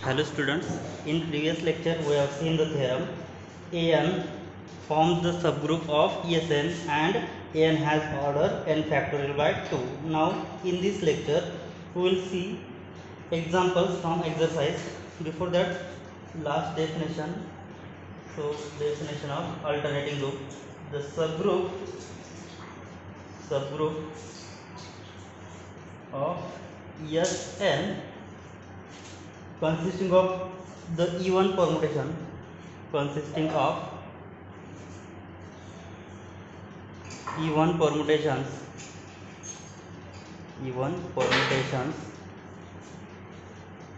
Hello students, in previous lecture we have seen the theorem An forms the subgroup of Sn and An has order n factorial by 2. Now in this lecture we will see examples from exercise. Before that, last definition. So definition of alternating group. The subgroup of Sn consisting of the even permutation consisting of even permutations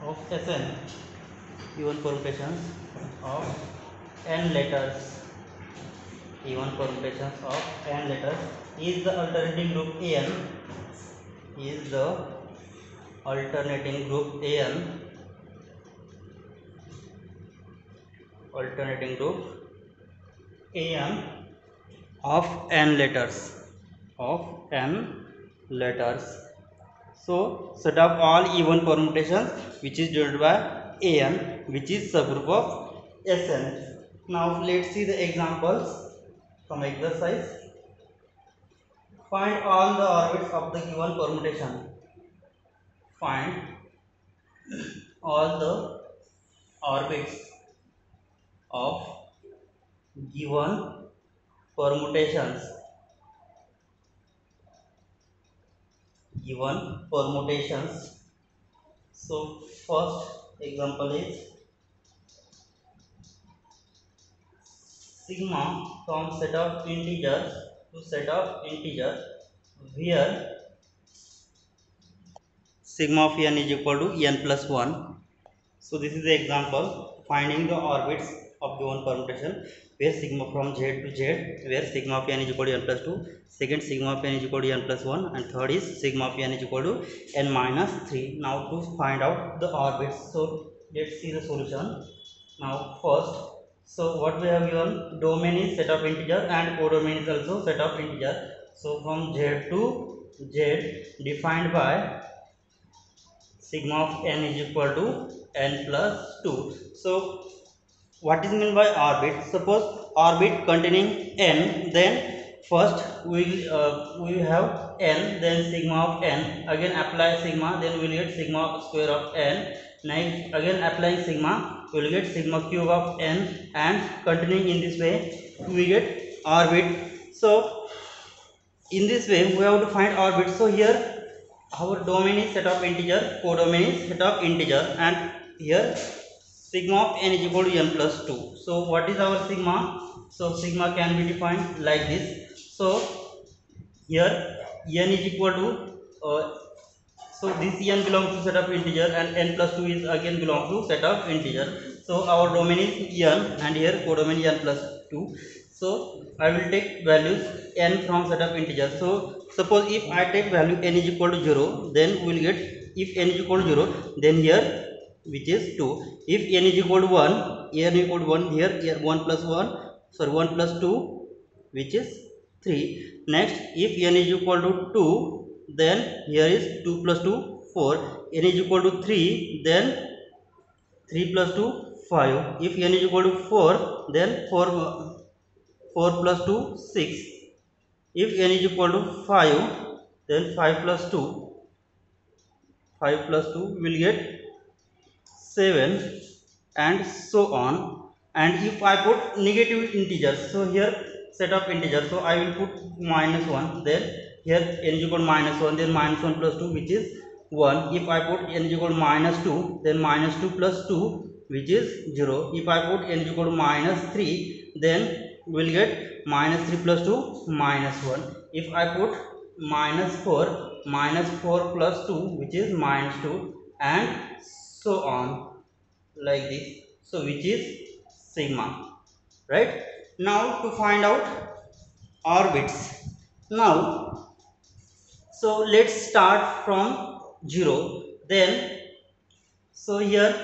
of Sn, even permutations of n letters, is the alternating group An, alternating group An of n letters. So set of all even permutations which is denoted by An, which is subgroup of Sn. Now let's see the examples from exercise. Find all the orbits of the given permutation. Find all the orbits of given permutations. So first example is sigma from set of integers to set of integers, where sigma of n is equal to n plus 1. So this is the example finding the orbits of given permutation, where sigma from z to z, where sigma of n is equal to n plus 2, second sigma of n is equal to n plus 1, and third is sigma of n is equal to n minus 3. Now to find out the orbits, so let's see the solution. Now first, so what we have given, domain is set of integer and codomain is also set of integer. So from z to z defined by sigma of n is equal to n plus 2. So what is meant by orbit? Suppose orbit containing n, then first we will have n, then sigma of n, again apply sigma, then we will get sigma square of n, next again applying sigma we will get sigma cube of n, and continuing in this way we get orbit. So in this way we have to find orbit. So here our domain is set of integer, codomain is set of integer, and here sigma of n is equal to n plus 2. So what is our sigma? So sigma can be defined like this. So here n is equal to so this n belongs to set of integer and n plus 2 is again belongs to set of integer. So our domain is n and here codomain n plus 2. So I will take values n from set of integer. So suppose if I take value n is equal to 0, then we will get, if n is equal to 0, then here which is 2. If n is equal to 1, n is equal to 1, here 1 plus 1, sorry 1 plus 2, which is 3. Next, if n is equal to 2, then here is 2 plus 2, 4. N is equal to 3, then 3 plus 2, 5. If n is equal to 4, then 4 plus 2, 6. If n is equal to 5, then 5 plus 2 will get 7, and so on. And if I put negative integers, so here set of integers, so I will put minus 1, then here n is equal to minus 1, then minus 1 plus 2, which is 1. If I put n is equal to minus 2, then minus 2 plus 2, which is 0. If I put n is equal to minus 3, then we will get minus 3 plus 2, minus 1. If I put minus 4 plus 2, which is minus 2, and so on like this. So which is sigma, right? Now to find out orbits. Now so let's start from 0. Then so here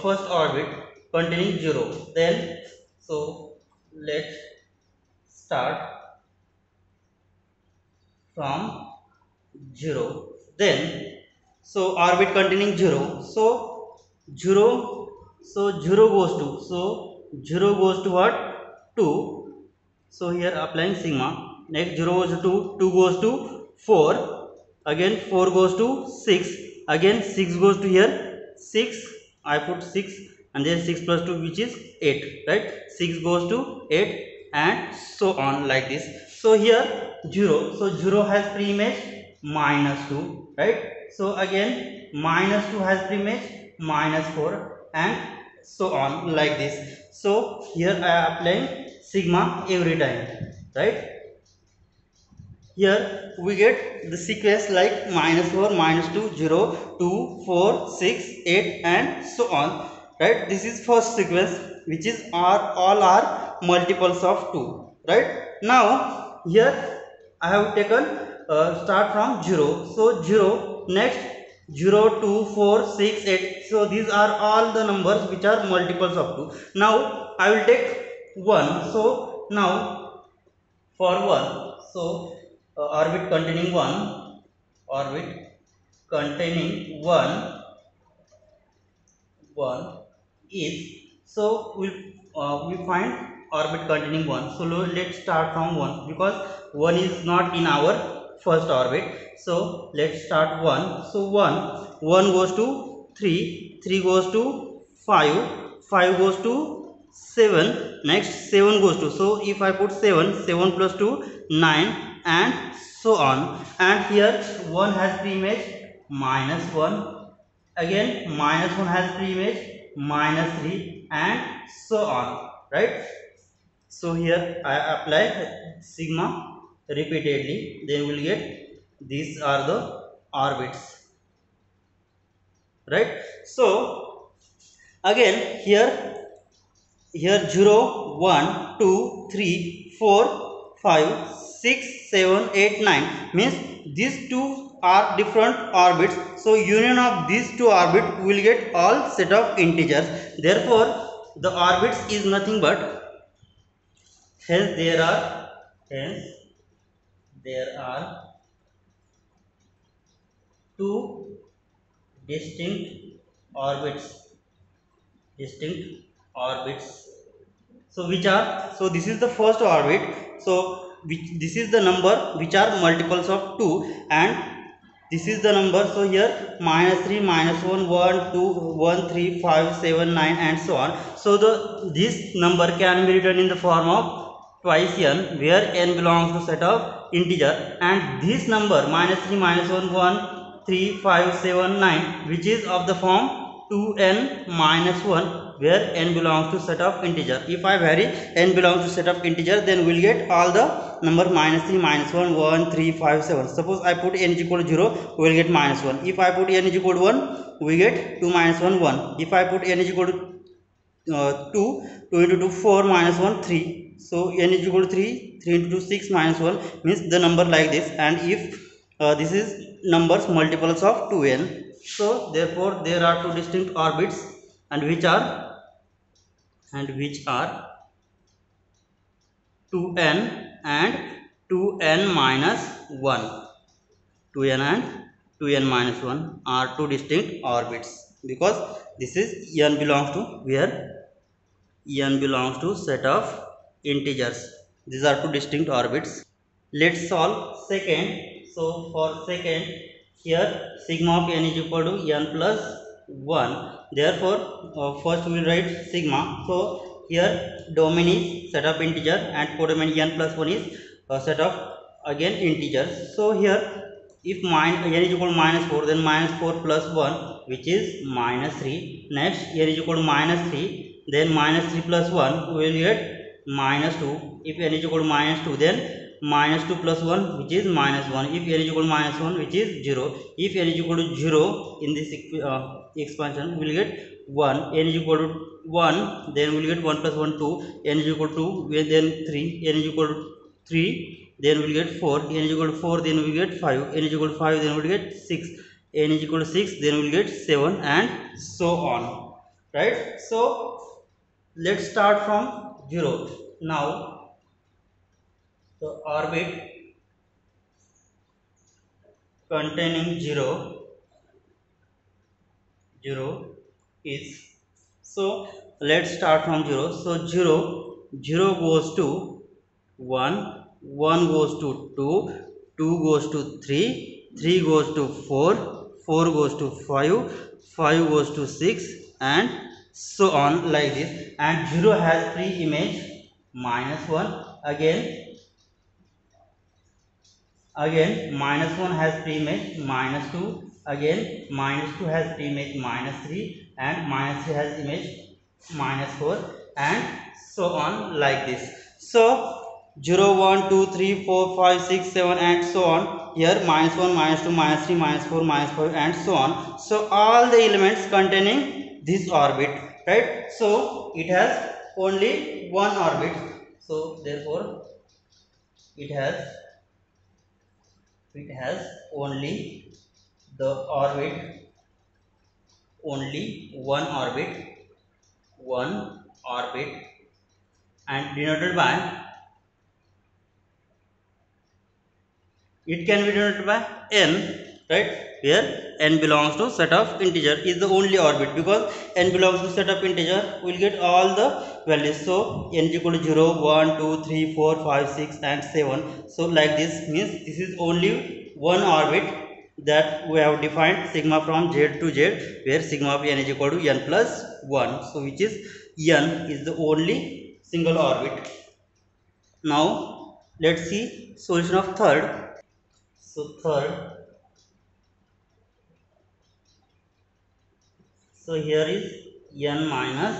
first orbit containing 0, then so let's start from 0. Then so orbit containing 0, so 0, so 0 goes to, so 0 goes to what, 2, so here applying sigma. Next 0 goes to 2, 2 goes to 4, again 4 goes to 6, again 6 goes to here 6, I put 6, and then 6 plus 2 which is 8, right, 6 goes to 8, and so on like this. So here 0, so 0 has pre-image -2, right, so again -2 has pre-image -4, and so on like this. So here I am applying sigma every time, right. Here we get the sequence like -4, -2, 0, 2, 4, 6, 8, and so on, right. This is first sequence, which is all are multiples of 2, right. Now here I have taken start from 0, so 0, next 0, 2, 4, 6, 8, so these are all the numbers which are multiples of 2. Now I will take 1, so now for 1, so orbit containing 1, orbit containing 1 is, so we find orbit containing 1, so let's start from 1, because 1 is not in our first orbit, so let's start 1, so 1 goes to 3, 3 goes to 5, 5 goes to 7, next 7 goes to, so if I put 7, 7 plus 2 9, and so on, and here 1 has pre-image -1, again -1 has pre-image -3, and so on, right. So here I apply sigma repeatedly, then we'll get these are the orbits, right. So again here 0, 1, 2, 3, 4, 5, 6, 7, 8, 9 means these two are different orbits, so union of these two orbits will get all set of integers, therefore the orbits is nothing but, hence there are two distinct orbits, distinct orbits, so which are, so this is the first orbit, so which this is the number which are multiples of 2, and this is the number, so here -3, -1, 1, 2, 1, 3, 5, 7, 9, and so on, so the this number can be written in the form of twice n, where n belongs to set of integer, and this number -3, -1, 1, 3, 5, 7, 9 which is of the form 2n minus 1, where n belongs to set of integer. If I vary n belongs to set of integer, then we'll get all the number -3, -1, 1, 3, 5, 7. Suppose I put n is equal to 0, we will get -1. If I put n is equal to 1, we get 2 minus 1, 1. If I put n is equal to 2, 2 into 2, 4 minus 1, 3. So n is equal to 3, 3 into 2, 6 minus 1 means the number like this, and if this is numbers multiples of 2n, so therefore there are two distinct orbits, and which are 2n and 2n minus 1, 2n and 2n minus 1 are two distinct orbits, because this is n belongs to, where n belongs to set of integers. These are two distinct orbits. Let's solve second. So for second, here sigma of n is equal to n plus 1, therefore first we will write sigma. So here domain is set of integer, and codomain n plus 1 is set of again integers. So here if n is equal to -4, then -4 plus 1 which is -3, next n is equal to -3, then -3 plus 1 we will get -2. If n is equal to -2, then -2 plus 1 which is -1. If n is equal to -1 which is 0. If n is equal to 0 in this expansion, we will get 1. N is equal to 1, then we will get 1 plus 1 2. N is equal to 2, then 3. N is equal to 3, then we will get 4. N is equal to 4, then we will get 5. N is equal to 5, then we will get 6. N is equal to 6, then we will get 7, and so on, right. So let's start from 0. Now the orbit containing 0, 0 is, so let's start from 0. So 0 goes to 1, 1 goes to 2, 2 goes to 3, 3 goes to 4, 4 goes to 5, 5 goes to 6, and so on like this. And 0 has pre-image -1. Again -1 has pre-image -2. Again -2 has pre-image -3, and -3 has image -4, and so on like this. So 0, 1, 2, 3, 4, 5, 6, 7, and so on. Here -1, -2, -3, -4, -5, and so on. So all the elements containing this orbit, right? So it has only one orbit. So therefore it has only the orbit, only one orbit, and denoted by, it can be denoted by n, right? Where n belongs to set of integer is the only orbit, because n belongs to set of integer, we will get all the values. So n is equal to 0, 1, 2, 3, 4, 5, 6, and 7. So like this means this is only one orbit that we have defined sigma from z to z, where sigma of n is equal to n plus 1. So which is n is the only single orbit. Now let's see solution of third. So third, so here is n minus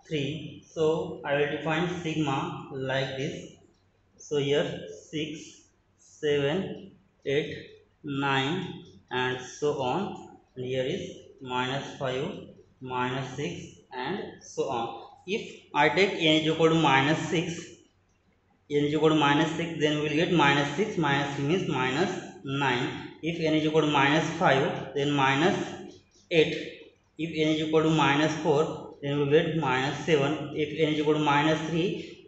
3. So I will define sigma like this. So here 6, 7, 8, 9, and so on. And here is -5, -6, and so on. If I take n is equal to -6, n is equal to -6, then we will get -6 -3 means -9. If n is equal to -5, then -8. If n is equal to -4, then we will get -7. If n is equal to -3,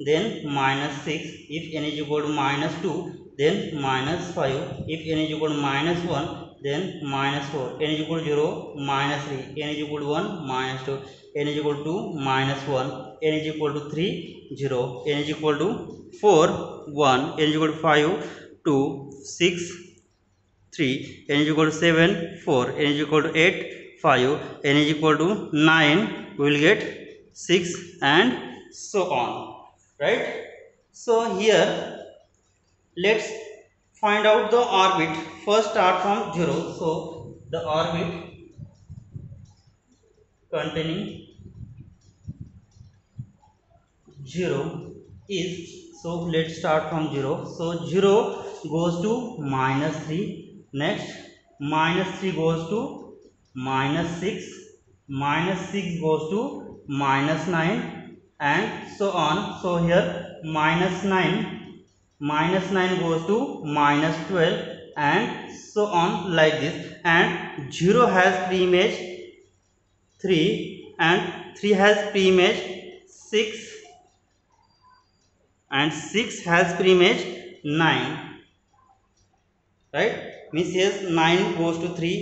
then -6. If n is equal to -2, then -5. If n is equal to -1, then -4. n is equal to 0, -3. n is equal to 1, -2. n is equal to -1. n is equal to 3, 0. n is equal to 4, 1. n is equal to 5, 2, 6, 3. n is equal to 7, 4. n is equal to 8, 5. n is equal to 9. We will get 6, and so on, right? So here let's find out the orbit. First start from 0. So the orbit containing 0 is, so let's start from 0. So 0 goes to -3, next -3 goes to -6, -6 goes to -9, and so on. So here -9 goes to -12, and so on like this. And 0 has pre-image 3, and 3 has pre-image 6, and 6 has pre-image 9, right? Means here 9 goes to 3,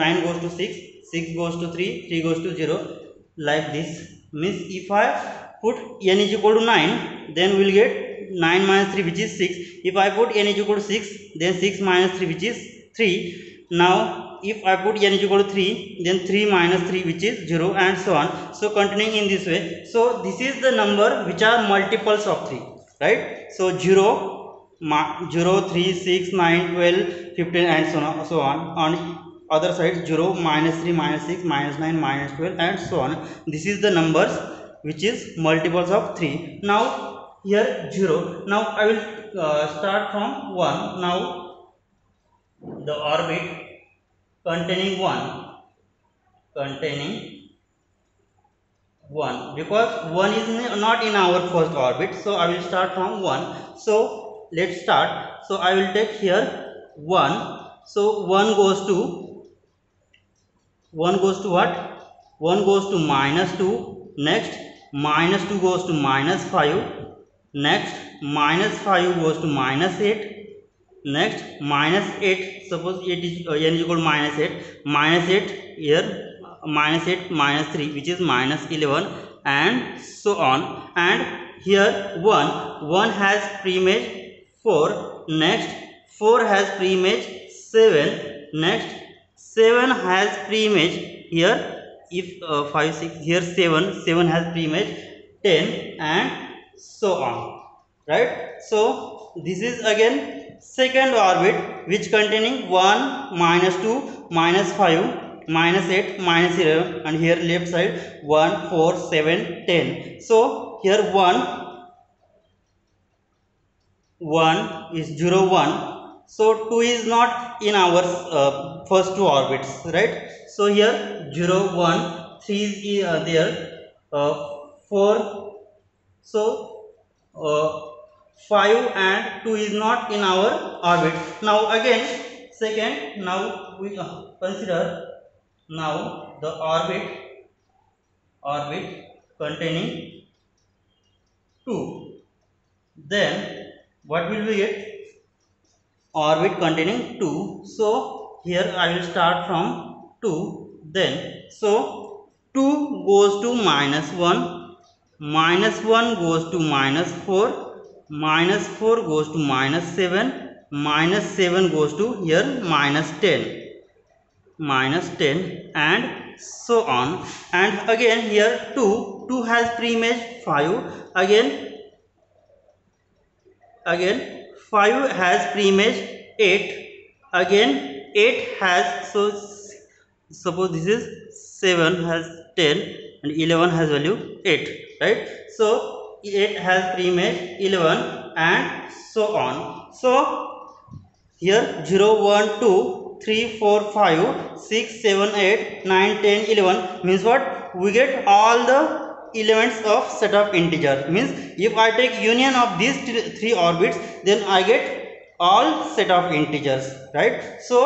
9 goes to 6, 6 goes to 3, 3 goes to 0, like this. Means if I put n is equal to 9, then we will get 9 minus 3, which is 6. If I put n is equal to 6, then 6 minus 3, which is 3. Now if I put n is equal to 3, then 3 minus 3, which is 0, and so on. So continuing in this way. So this is the number which are multiples of 3, right? So 0, 3, 6, 9, 12, 15, and so on. On other side 0, -3, -6, -9, -12, and so on. This is the numbers which is multiples of 3. Now here 0. Now I will start from 1. Now the orbit containing 1, because 1 is not in our first orbit, so I will start from 1. So let's start. So I will take here 1. So 1 goes to what? 1 goes to -2. Next -2 goes to -5. Next -5 goes to -8. Next -8. Suppose it is n is equal to -8. -8 here -8 -3 which is -11 and so on. And here 1 has preimage 4, next 4 has preimage 7, next 7 has preimage here, if 5 6 here 7 has preimage 10 and so on, right? So this is again second orbit which containing 1 -2 -5 -8 -11, and here left side 1 4 7 10. So here 1 is 0 1, so 2 is not in our first two orbits, right? So here 0 1 3 is there, 4, so 5 and 2 is not in our orbit. Now again second, now we consider now the orbit containing 2. Then what will we get? Orbit containing 2. So here I will start from 2, then so 2 goes to -1, -1 goes to -4, -4 goes to -7, -7 goes to here -10 and so on. And again here 2 has preimage 5, again 5 has preimage 8, again 8 has, so suppose this is 7 has 10 and 11 has value 8, right? So 8 has preimage 11 and so on. So here 0 1 2 3 4 5 6 7 8 9 10 11 means what? We get all the elements of set of integer. Means if I take union of these three orbits, then I get all set of integers, right? So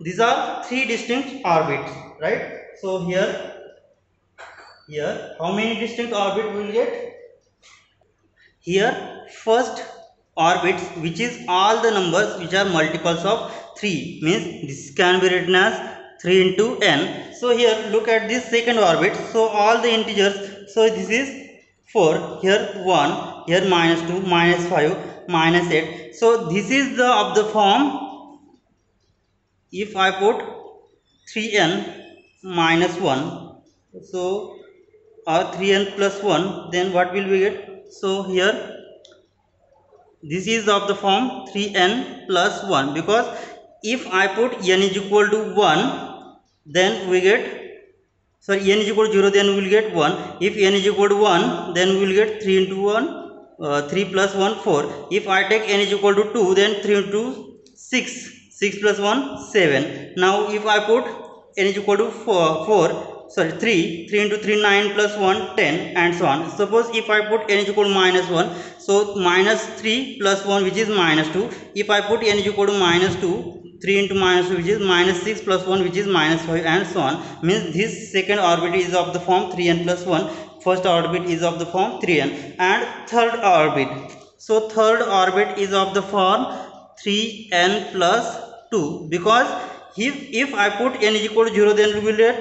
these are three distinct orbits, right? So here how many distinct orbits we will get? Here first orbits, which is all the numbers which are multiples of 3, means this can be written as 3 into n. So here look at this second orbit, so all the integers, so this is 4, here 1, here -2 -5 -8. So this is the of the form, if I put 3n -1, so or 3n plus 1, then what will we get? So here this is of the form 3n plus 1, because if I put n is equal to 1, then we get, sorry, n is equal to 0, then we will get 1. If n is equal to 1, then we will get 3 into 1, 3 plus 1 4. If I take n is equal to 2, then 3 into 6, 6 plus 1 7. Now if I put n is equal to 3 into 3 9 plus 1 10 and so on. Suppose if I put n is equal to -1, so -3 plus 1 which is -2. If I put n is equal to -2, 3 into -2 which is -6 plus 1 which is -5 and so on. Means this second orbit is of the form 3n plus 1, first orbit is of the form 3n, and third orbit. So third orbit is of the form 3n plus 2, because if I put n is equal to 0, then we will get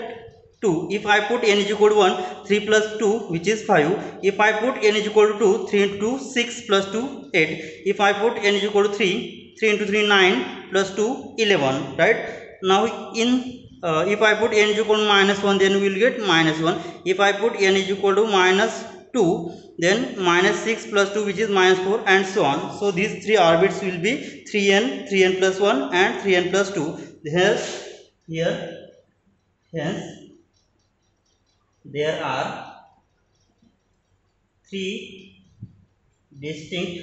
2. If I put n is equal to 1, 3 plus 2 which is 5. If I put n is equal to 2, 3 into 6 plus 2 8. If I put n is equal to 3, 3 into 3 9 plus 2 11, right? Now in if I put n is equal to -1, then we will get -1. If I put n is equal to -2, then -6 plus 2 which is -4 and so on. So these three orbits will be 3n, 3n plus 1 and 3n plus 2. Hence there are three distinct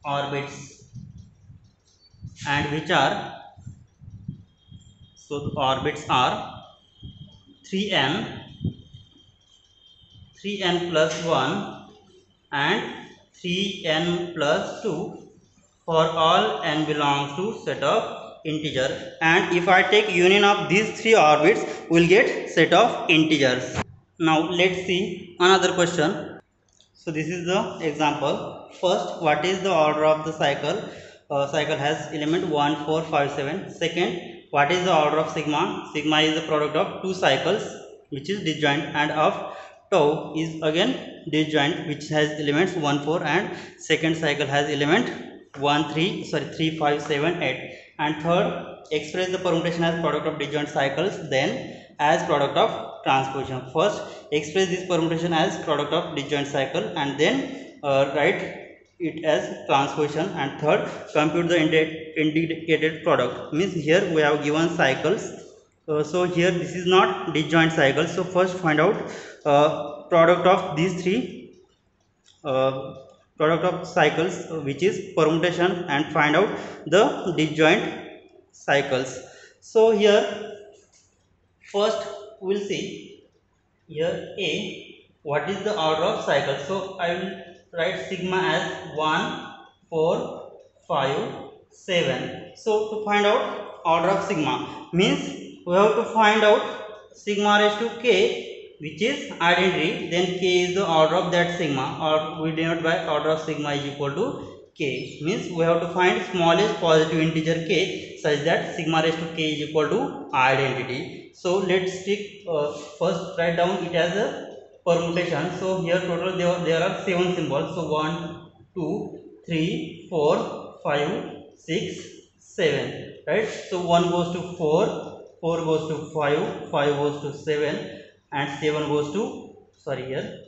orbits, and which are, so the orbits are 3n plus 1 and 3n plus 2 for all n belongs to set of integer. And if I take union of these three orbits, we will get set of integers. Now let's see another question. So this is the example. First, what is the order of the cycle? Cycle has element 1 4 5 7. Second, what is the order of sigma? Sigma is the product of two cycles which is disjoint, and of tau is again disjoint which has elements 1 4, and second cycle has element 3 5 7 8, and third express the permutation as product of disjoint cycles, then as product of transposition. First express this permutation as product of disjoint cycle, and then write it as transposition, and third compute the indicated product. Means here we have given cycles, so here this is not disjoint cycle. So first find out product of these three uh, product of cycles, which is permutation, and find out the disjoint cycles. So here first we'll see here A, what is the order of cycles. So I will write sigma as 1 4 5 7. So to find out order of sigma means we have to find out sigma raised to k, which is identity, then k is the order of that sigma, or we denote by order of sigma is equal to k. Means we have to find smallest positive integer k such that sigma raised to k is equal to identity. So let's take first write down it as a permutation. So here total there are 7 symbols. So 1 2 3 4 5 6 7, right? So 1 goes to 4, 4 goes to 5, 5 goes to 7, and 7 goes to, sorry, here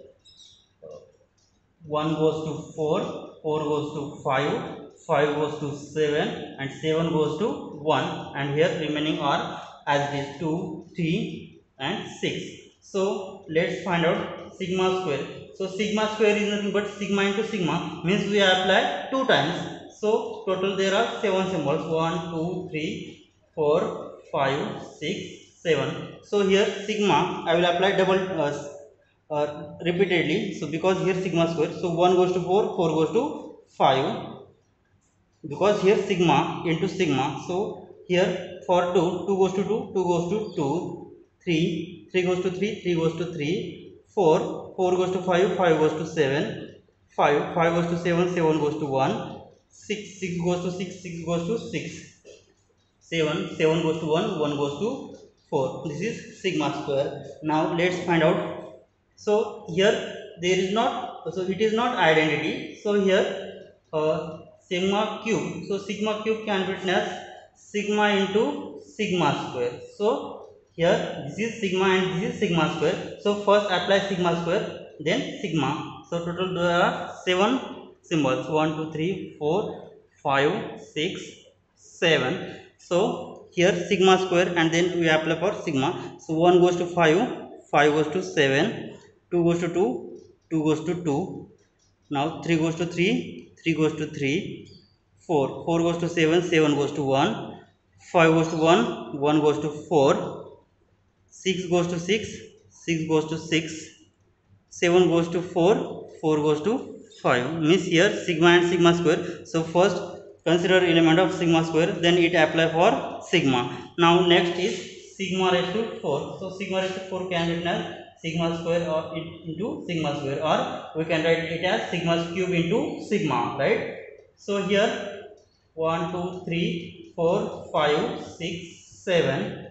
1 goes to 4, 4 goes to 5, 5 goes to 7, and 7 goes to 1, and here remaining are as it is 2 3 and 6. So let's find out sigma square. So sigma square is nothing but sigma into sigma, means we apply 2 times. So total there are 7 symbols, 1 2 3 4 5 6 7. So here sigma I will apply double repeatedly. So because here sigma square, so 1 goes to 4, 4 goes to 5, because here sigma into sigma. So here for 2, 2 goes to 2, 2 goes to 2, 3, 3 goes to 3, 3 goes to 3, 4, 4 goes to 5, 5 goes to 7, 5, 5 goes to 7, 7 goes to 1, 6, 6 goes to 6, 6 goes to 6, 7, 7 goes to 1, 1 goes to 4. This is sigma square. Now let's find out. So here there is not, so it is not identity. So here sigma cube. So sigma cube can be written as sigma into sigma square. So here this is sigma and this is sigma square. So first apply sigma square, then sigma. So total there are 7 symbols, 1 2 3 4 5 6 7. So here sigma square, and then we apply for sigma. So 1 goes to 5, 5 goes to 7, 2 goes to 2, 2 goes to 2. Now 3 goes to 3, 3 goes to 3, 4, 4 goes to 7, 7 goes to 1, 5 goes to 1, 1 goes to 4, 6 goes to 6, 6 goes to 6, 7 goes to 4, 4 goes to 5. Means here sigma and sigma square. So first consider element of sigma square, then it apply for sigma. Now next is sigma raised to 4. So sigma raised to 4 can be written as sigma square or into sigma square, or we can write it as sigma cube into sigma, right? So here 1 2 3 4 5 6 7.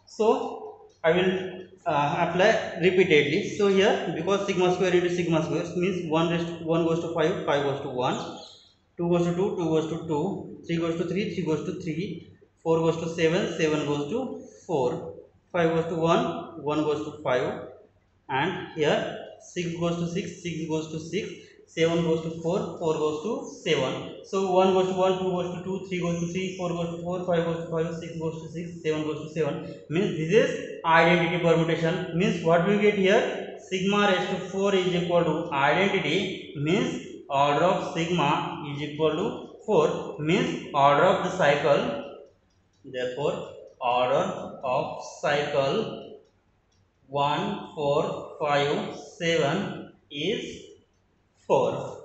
So I will apply repeatedly. So here because sigma square into sigma square means 1 goes to 5, 5 goes to 1, 2 goes to 2, 2 goes to 2, 3 goes to 3, 3 goes to 3, 4 goes to 7, 7 goes to 4, 5 goes to 1, 1 goes to 5, and here 6 goes to 6, 6 goes to 6, 7 goes to 4, 4 goes to 7. So 1 goes to 1, 2 goes to 2, 3 goes to 3, 4 goes to 4, 5 goes to 5, 6 goes to 6, 7 goes to 7. Means this is identity permutation. Means what we get here, sigma raised to 4 is equal to identity, means order of sigma is equal to 4, means order of the cycle. Therefore order of cycle 1 4 5 7 is 4.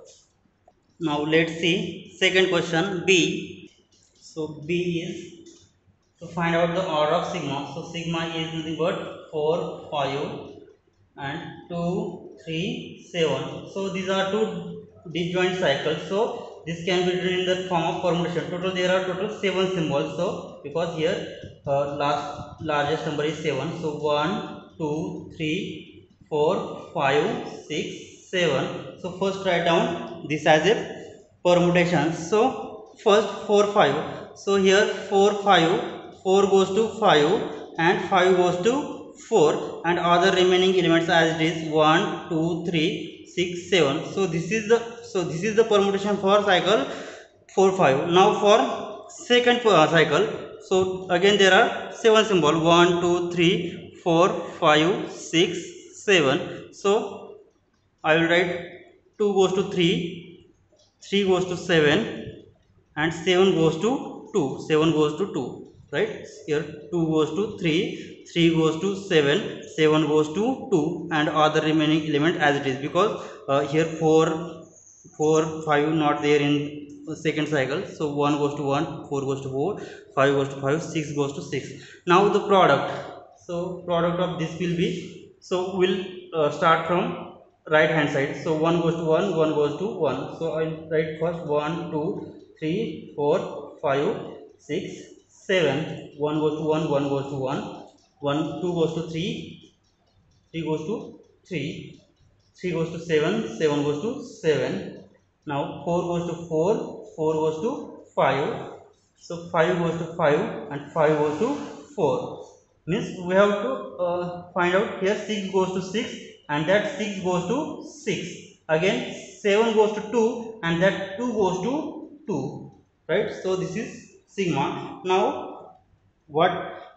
Now let's see second question B. So B is to find out the order of sigma. So sigma is nothing but 4 5 and 2 3 7. So these are two disjoint cycles. So this can be written in the form of permutation. Total there are total 7 symbols. So because here largest number is 7. So 1, 2, 3, 4, 5, 6, 7. So first write down this as a permutation. So first 4, 5. So here 4, 5, 4 goes to 5 and 5 goes to 4, and other remaining elements as it is 1, 2, 3, 6, 7. So this is the permutation for cycle 4, 5. Now for second cycle, so again there are 7 symbol 1, 2, 3, 4, 5, 6, 7. So I will write 2 goes to 3, 3 goes to 7, and 7 goes to 2. 7 goes to 2, right? Here 2 goes to 3, 3 goes to 7, 7 goes to 2, and other remaining element as it is, because here 4, 5 not there in second cycle. So 1 goes to 1, 4 goes to 4, 5 goes to 5, 6 goes to 6. Now the product. So product of this will be, so we'll start from right hand side. So 1 goes to 1, 1 goes to 1. So I write first 1, 2, 3, 4, 5, 6, 7. 1 goes to 1, 1 goes to 1, 2 goes to 3, 3 goes to 3, 3 goes to 7, 7 goes to 7. Now 4 goes to 4, 4 goes to 5. So 5 goes to 5 and 5 goes to 4. Means we have to find out here 6 goes to 6 and that 6 goes to 6. Again 7 goes to 2 and that 2 goes to 2. Right? So this is sigma. Now what?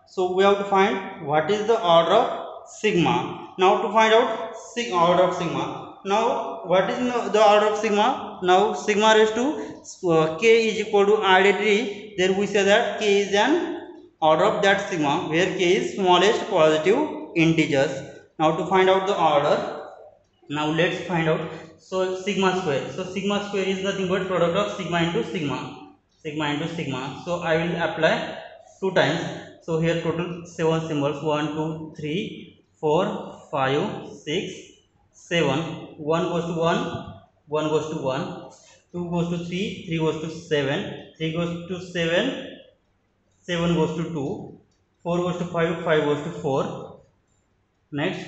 So we have to find what is the order of sigma. Now to find out order of sigma. Now what is the order of sigma? Now sigma raised to k is equal to identity. Then we say that k is an order of that sigma, where k is smallest positive integers. Now to find out the order, now let's find out. So sigma square. So sigma square is nothing but product of sigma into sigma. Sigma into sigma. So I will apply 2 times. So here total 7 symbols 1, 2, 3, 4, 5, 6, 7. 1 goes to 1, 1 goes to 1, 2 goes to 3, 3 goes to 7, 3 goes to 7, 7 goes to 2, 4 goes to 5, 5 goes to 4. Next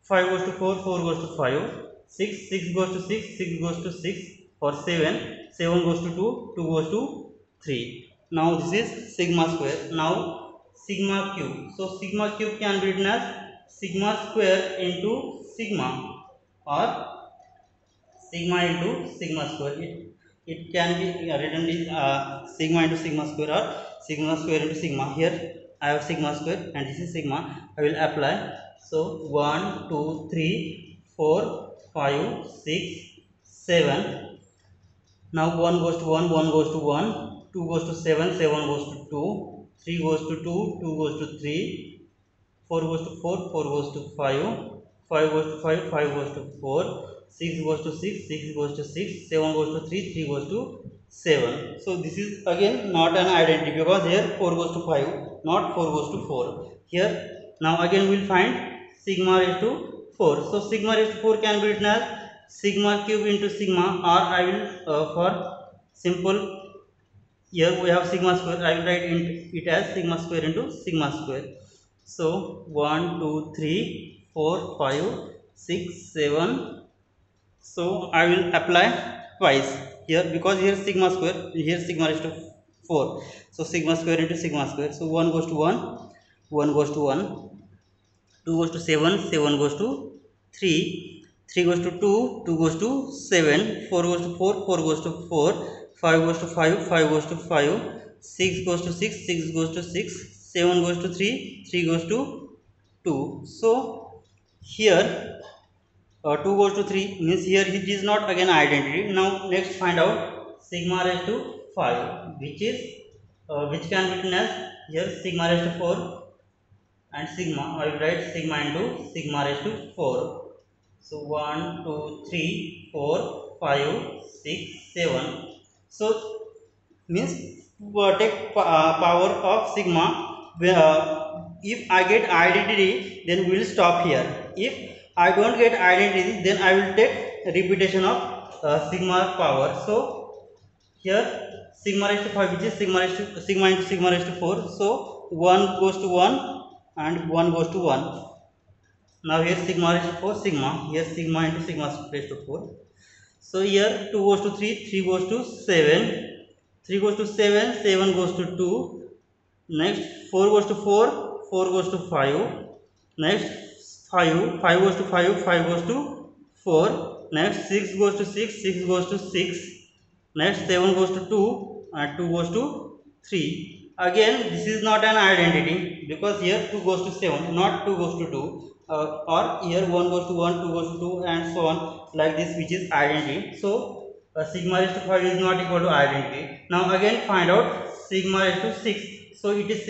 5 goes to 4, 4 goes to 5, 6 goes to 6, 6 goes to 6, or 7 goes to 2, 2 goes to 3. Now this is sigma square. Now sigma cube. So sigma cube can be written as sigma square into sigma, or sigma into sigma square. It can be written in sigma into sigma square, or sigma square into sigma. Here I have sigma square and this is sigma. I will apply. So 1, 2, 3, 4, 5, 6, 7. Now 1 goes to 1, 1 goes to 1, 2 goes to 7, 7 goes to 2, 3 goes to 2, 2 goes to 3, 4 goes to 4, 4 goes to 5, 5 goes to 5, 5 goes to 4, 6 goes to 6, 6 goes to 6, 7 goes to 3, 3 goes to 7. So this is again not an identity, because here 4 goes to 5, not 4 goes to 4. Here now again we will find sigma raised to 4. So sigma raised to 4 can be written as sigma cube into sigma, or I will for simple, here we have sigma square, I will write it as sigma square into sigma square. So 1, 2, 3, 4, 5, 6, 7. So I will apply twice here, because here sigma square, here sigma raised to 4. So sigma square into sigma square. So 1 goes to 1, 1 goes to 1, 2 goes to 7, 7 goes to 3, 3 goes to 2, 2 goes to 7, 4 goes to 4, 4 goes to 4, 5 goes to 5, 5 goes to 5, 6 goes to 6, 6 goes to 6, 7 goes to 3, 3 goes to 2. So here 2 goes to 3, means here it is not again identity. Now next find out sigma raised to 5, which can be written as here sigma raised to 4 and sigma. I will write sigma into sigma raised to 4. So 1, 2, 3, 4, 5, 6, 7. So means take power of sigma. If I get identity, then we will stop here. If I don't get identity, then I will take repetition of sigma power. So here sigma raised to 5, which is sigma into sigma raised to 4. So 1 goes to 1 and 1 goes to 1. Now here sigma raised to 4 sigma, here sigma into sigma raised to 4. So here 2 goes to 3, 3 goes to 7, 3 goes to 7, 7 goes to 2. Next 4 goes to 4, 4 goes to 5. Next 5, 5 goes to 5, 5 goes to 4. Next 6 goes to 6, 6 goes to 6. Next 7 goes to 2 and 2 goes to 3. Again this is not an identity, because here 2 goes to 7, not 2 goes to 2, or here 1 goes to 1, 2 goes to 2 and so on, like this, which is identity. So sigma raised to 5 is not equal to identity. Now again find out sigma raised to 6. So it is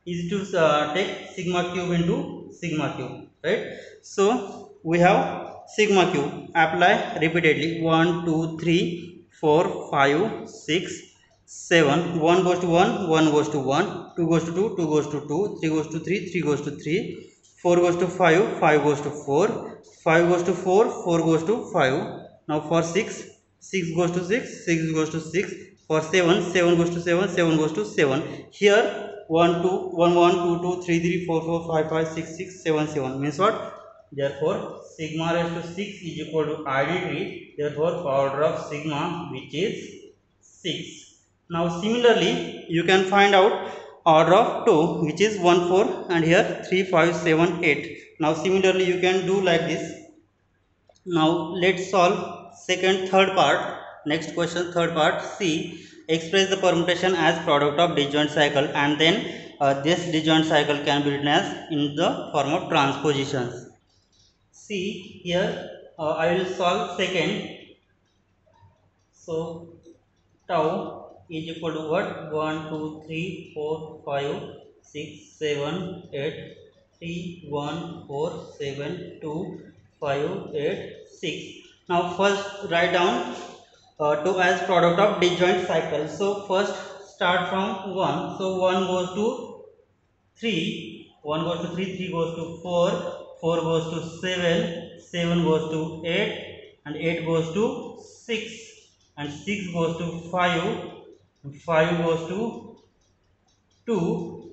easy to take sigma cube into sigma cube, right? So we have sigma cube, apply repeatedly, 1 2 3 4 5 6 7, 1 goes to 1, 1 goes to 1, 2 goes to 2, 2 goes to 2, 3 goes to 3, 3 goes to 3, 4 goes to 5, 5 goes to 4, 5 goes to 4, 4 goes to 5. Now for 6, 6 goes to 6, 6 goes to 6. For 7, 7 goes to 7, 7 goes to 7. Here 1 2 1 1 2 2 3 3 4 4 5 5 6 6 7 7 means what? Therefore sigma raised to 6 is equal to identity. Therefore order of sigma, which is 6. Now similarly you can find out order of 2, which is 1 4, and here 3 5 7 8. Now similarly you can do like this. Now let's solve third part. Next question, third part. C. Express the permutation as product of disjoint cycle, and then this disjoint cycle can be written as in the form of transpositions. See here, I will solve second. So tau is equal to what? 1 2 3 4 5 6 7 8 3 1 4 7 2 5 8 6. Now first write down 2 as product of disjoint cycle. So first start from 1. So 1 goes to 3, 1 goes to 3, 3 goes to 4, 4 goes to 7, 7 goes to 8, and 8 goes to 6, and 6 goes to 5, 5 goes to 2,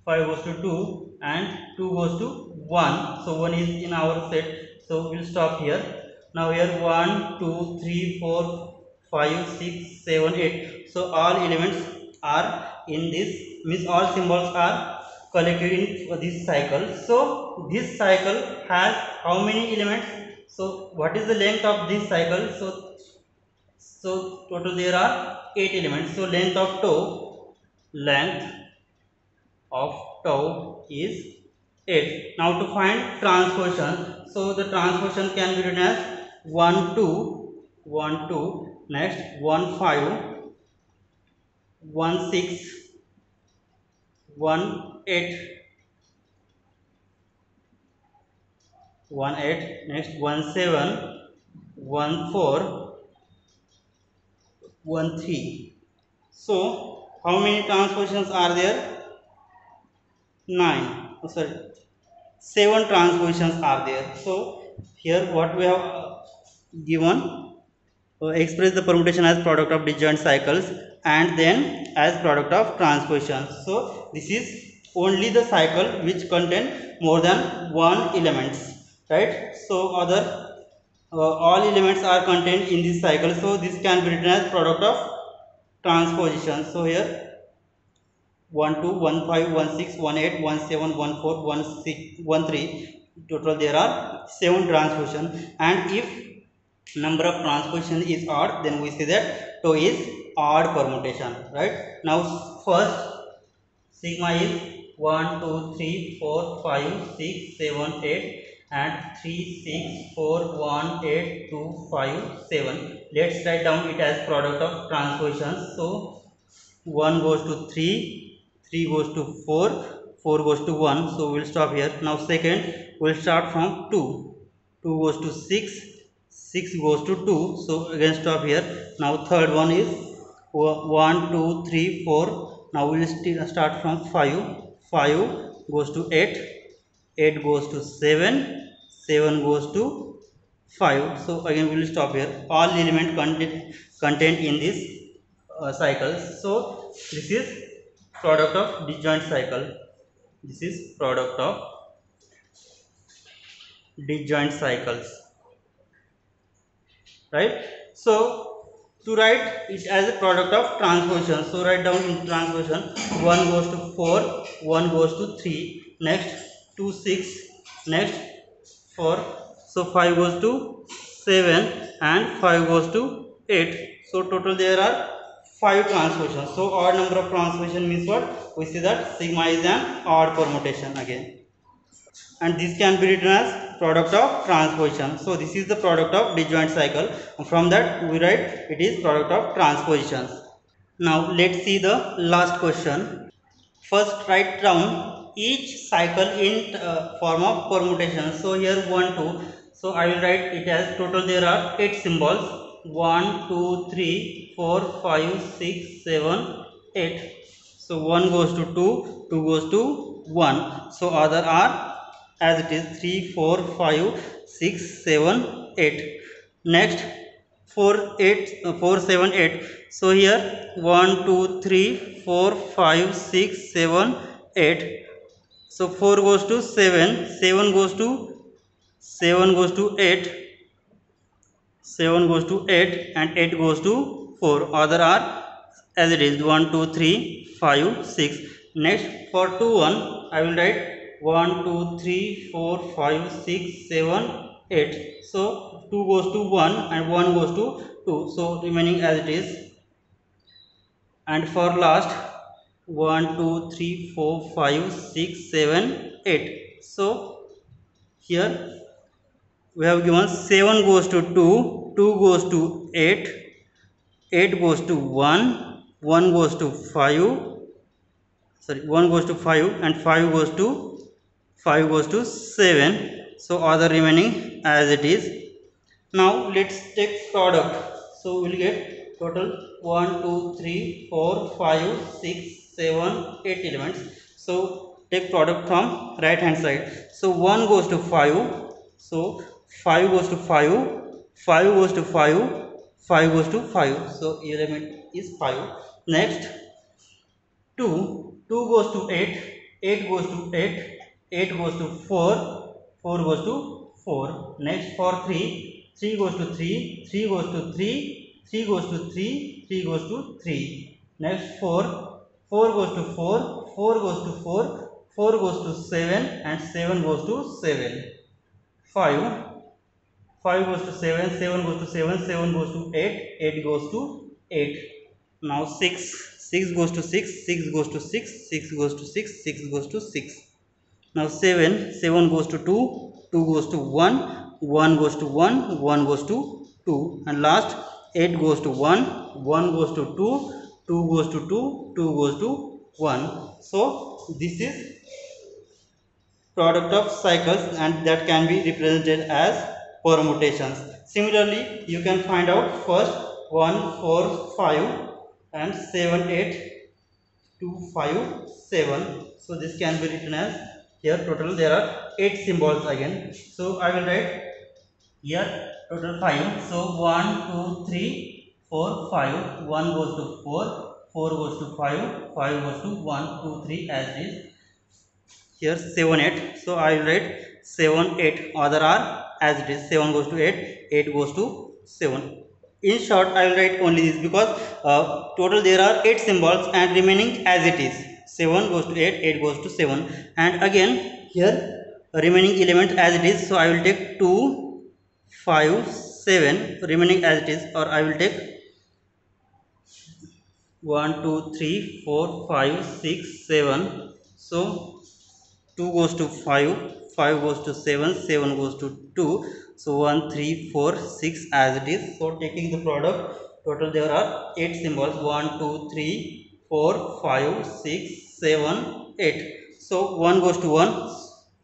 5 goes to 2, and 2 goes to 1. So 1 is in our set, so we'll stop here. Now here 1 2 3 4 5 6 7 8. So all elements are in this, means all symbols are collected in this cycle. So this cycle has how many elements? So what is the length of this cycle? So total there are 8 elements. So length of tau is 8. Now to find transposition, so the transposition can be written as 1 2 1 2, next 1 5 1 6 1 8 1 8, next 1 7 1 4 1 3. So how many transpositions are there? 9. Oh, sorry, 7 transpositions are there. So here what we have given, express the permutation as product of disjoint cycles and then as product of transpositions. So this is only the cycle which contain more than one elements, right? So other all elements are contained in this cycle, so this can be written as product of transposition. So here 1 2 1 5 1 6 1 8 1 7 1 4 1 6 1 3, total there are 7 transposition, and if number of transposition is odd, then we say that tau is odd permutation, right? Now first sigma is 1 2 3 4 5 6 7 8 and 3 6 4 1 8 2 5 7. Let's write down it as product of transpositions. So 1 goes to 3, 3 goes to 4, 4 goes to 1. So we'll stop here. Now second, we'll start from 2, 2 goes to 6, 6 goes to 2. So again stop here. Now third one is 1 2 3 4. Now we will start from 5, 5 goes to 8, 8 goes to 7, 7 goes to 5. So again we will stop here. All element contained in this cycle. So this is product of disjoint cycle. This is product of disjoint cycles, right? So to write it as a product of transposition, so write down in transposition, 1 goes to 4, 1 goes to 3, next 2 6, next 4, so 5 goes to 7 and 5 goes to 8. So total there are 5 transpositions. So odd number of transposition means what? We see that sigma is an odd permutation again, and this can be written as product of transposition. So this is the product of disjoint cycle. From that we write it is product of transpositions. Now let's see the last question. First write down each cycle in form of permutation. So here 1 2, so I will write it as total there are 8 symbols, 1 2 3 4 5 6 7 8. So 1 goes to 2, 2 goes to 1, so other are as it is 3 4 5 6 7 8. Next 4 7 8. So here 1 2 3 4 5 6 7 8. So 4 goes to 7, 7 goes to 8, 7 goes to 8 and 8 goes to 4. Other are as it is 1 2 3 5 6. Next for 2 1 I will write 1 2 3 4 5 6 7 8. So 2 goes to 1 and 1 goes to 2, so remaining as it is. And for last 1 2 3 4 5 6 7 8. So here we have given 7 goes to 2, 2 goes to 8, 8 goes to 1, 1 goes to 5, sorry 1 goes to 5 and 5 goes to 7. So other remaining as it is. Now let's take product. So we will get total 1 2 3 4 5 6 7 8 elements. So take product from right hand side. So 1 goes to 5, so 5 goes to 5, 5 goes to 5, 5 goes to 5, so element is 5. Next 2, 2 goes to 8, 8 goes to 8, 8 goes to 4, 4 goes to 4. Next for 3, 3 goes to 3, 3 goes to 3, 3 goes to 3, 3 goes to 3. Next 4, 4 goes to 4, 4 goes to 4, 4 goes to 7 and 7 goes to 7. 5, 5 goes to 7, 7 goes to 7, 7 goes to 8, 8 goes to 8. Now 6, 6 goes to 6, 6 goes to 6, 6 goes to 6, 6 goes to 6. Now 7, 7 goes to 2, 2 goes to 1, 1 goes to 1, 1 goes to 2. And last 8 goes to 1, 1 goes to 2, 2 goes to 2, 2 goes to 1. So this is product of cycles and that can be represented as permutations. Similarly you can find out first 1 4 5 and 7 8 2 5 7. So this can be written as, here total there are 8 symbols again. So I will write here total 5. So 1 2 3 4 5, 1 goes to 4, 4 goes to 5, 5 goes to 1 2 3 as it is. Here 7 8, so I will write 7 8, other are as it is, 7 goes to 8, 8 goes to 7. In short I will write only this because total there are 8 symbols and remaining as it is, 7 goes to 8, 8 goes to 7. And again here remaining element as it is, so I will take 2 5 7 remaining as it is, or I will take 1 2 3 4 5 6 7. So 2 goes to 5, 5 goes to 7, 7 goes to 2. So 1 3 4 6 as it is. So taking the product, total there are 8 symbols, 1 2 3 4 5 6 7 8. So 1 goes to 1.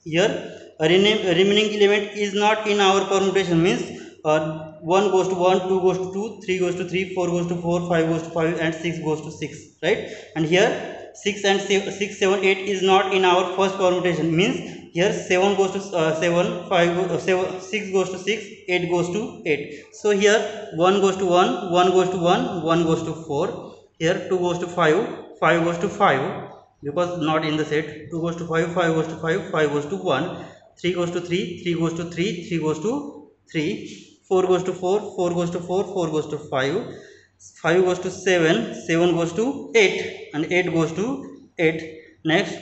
Here remaining element is not in our permutation, means 1 goes to 1, 2 goes to 2, 3 goes to 3, 4 goes to 4, 5 goes to 5 and 6 goes to 6, right? And here 6 and 6 7 8 is not in our first permutation, means here 7 goes to 7, 5 7, 6 goes to 6, 8 goes to 8. So here 1 goes to 1, 1 goes to 1, 1 goes to 4. Here 2 goes to 5, 5 goes to 5 because not in the set. 2 goes to 5, 5 goes to 5, 5 goes to 1. 3 goes to 3, 3 goes to 3, 3 goes to 3. 4 goes to 4, 4 goes to 4, 4 goes to 5. 5 goes to 7, 7 goes to 8, and 8 goes to 8. Next,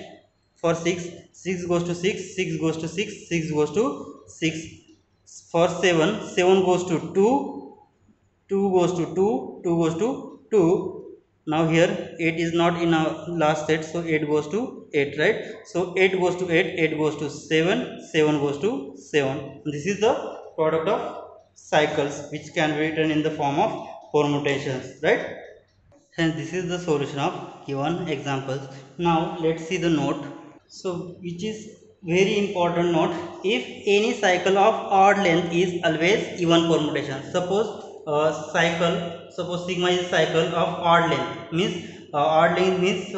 for 6, 6 goes to 6, 6 goes to 6, 6 goes to 6. For 7, 7 goes to 2, 2 goes to 2, 2 goes to 2. Now here 8 is not in our last set, so 8 goes to 8, right? So 8 goes to 8, 8 goes to 7, 7 goes to 7. This is the product of cycles which can be written in the form of permutations, right? Hence this is the solution of given examples. Now let's see the note. So which is very important note: if any cycle of odd length is always even permutation. Suppose sigma is cycle of odd length, means odd length means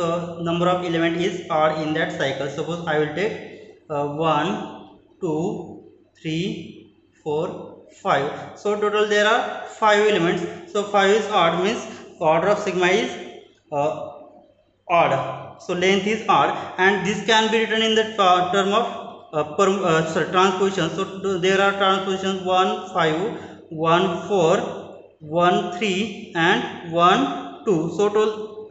number of element is odd in that cycle. Suppose I will take 1, 2, 3, 4, 5. So total there are 5 elements. So 5 is odd, means order of sigma is odd. So length is odd, and this can be written in the term of transposition. So there are transpositions 1, 5, 1, 4, 1, 3, and 1, 2. So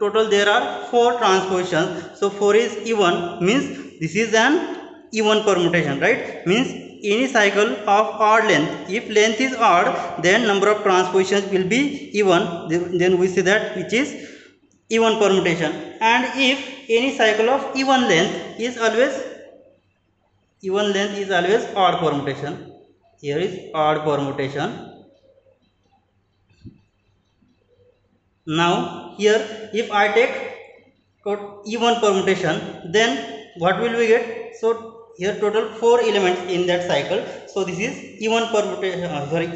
total there are 4 transpositions. So 4 is even, means this is an even permutation, right? Means any cycle of odd length, if length is odd, then number of transpositions will be even. Then we see that which is even permutation. And if any cycle of even length is always odd permutation. Here is odd permutation. Now here if I take even permutation, then what will we get? So here total 4 elements in that cycle. So this is even permutation,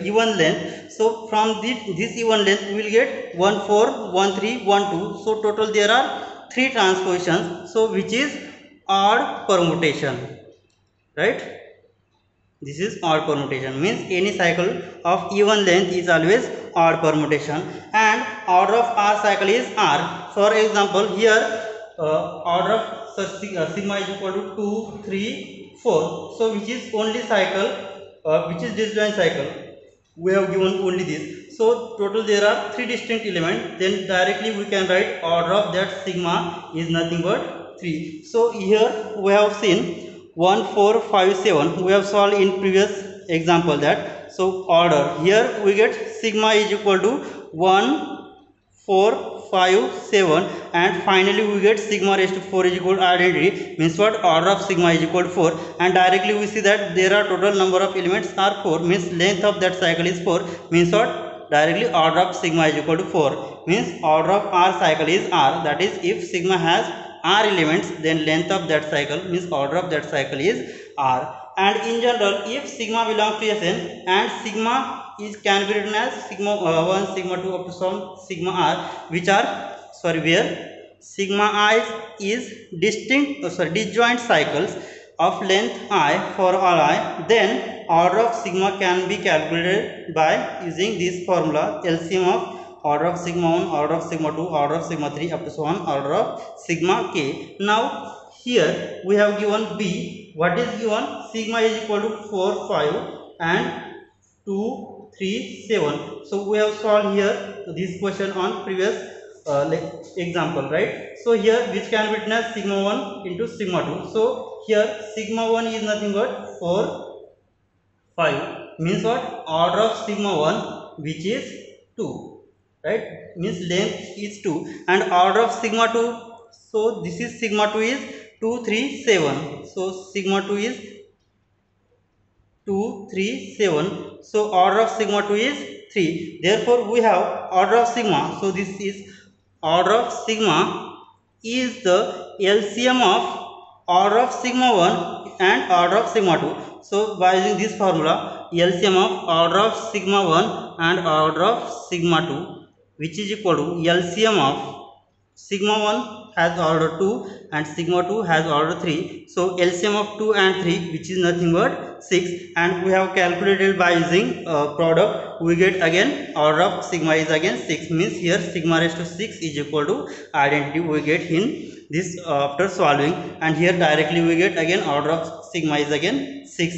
even length. So from this even length we will get 1, 4, 1, 3, 1, 2. So total there are 3 transpositions. So which is odd permutation, right? This is odd permutation, means any cycle of even length is always odd permutation. And order of R cycle is R. For example, here order of sigma is equal to 2, 3, 4. So which is only cycle, which is disjoint cycle. We have given only this. So total there are 3 distinct elements. Then directly we can write order of that sigma is nothing but 3. So here we have seen 1, 4, 5, 7. We have solved in previous example that. So order, here we get sigma is equal to 1, 4, 5, 7, and finally we get sigma raised to 4 is equal to identity, means what? Order of sigma is equal to 4. And directly we see that there are total number of elements are 4, means length of that cycle is 4, means what? Directly order of sigma is equal to 4, means order of R cycle is R. That is, if sigma has R elements, then length of that cycle, means order of that cycle is R. And in general, if sigma belongs to Sn and sigma can be written as sigma 1, sigma 2 up to some sigma r, which are where sigma I is disjoint cycles of length I for all I, then order of sigma can be calculated by using this formula: LCM of order of sigma 1, order of sigma 2, order of sigma 3 up to so on order of sigma k. Now here we have given B. What is given? Sigma is equal to 4, 5 and 2, 3, 7. So we have solved here this question on previous example, right? So here which can be written as sigma 1 into sigma 2. So here sigma 1 is nothing but 4, 5, means what? Order of sigma 1, which is 2, right? Means length is 2, and order of sigma 2. So this is sigma 2 is 2, 3, 7. So sigma 2 is 2, 3, 7. So order of sigma 2 is 3. Therefore we have order of sigma. So this is order of sigma is the LCM of order of sigma 1 and order of sigma 2. So by using this formula, LCM of order of sigma 1 and order of sigma 2, which is equal to LCM of sigma 1 has order 2 and sigma 2 has order 3. So LCM of 2 and 3, which is nothing but 6, and we have calculated by using product. We get again order of sigma is again 6, means here sigma raised to 6 is equal to identity we get in this after solving, and here directly we get again order of sigma is again 6.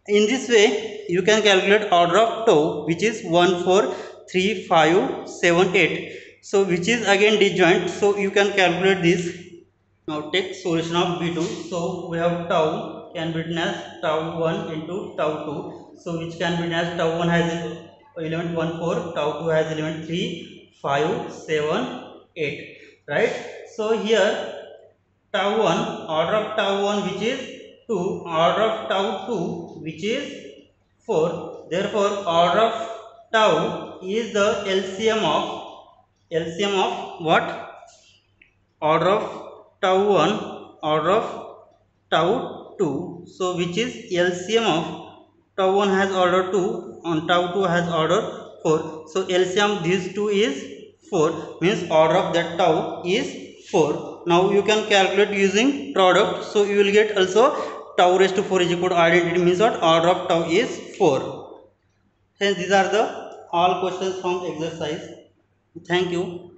In this way you can calculate order of tau, which is 1 4 3 5 7 8, so which is again disjoint, so you can calculate this. Now take solution of b2. So we have tau can be written as tau 1 into tau 2, so which can be written as tau 1 has element 1 4, tau 2 has element 3 5 7 8, right? So here tau 1, order of tau 1 which is 2, order of tau 2 which is 4. Therefore order of tau is the LCM of what? Order of tau 1, order of tau 2, so which is LCM of tau 1 has order 2 and tau 2 has order 4, so LCM these two is 4, means order of that tau is 4. Now you can calculate using product, so you will get also tau raised to 4 is equal to identity, means what? Order of tau is 4. Hence these are the all questions from exercise. Thank you.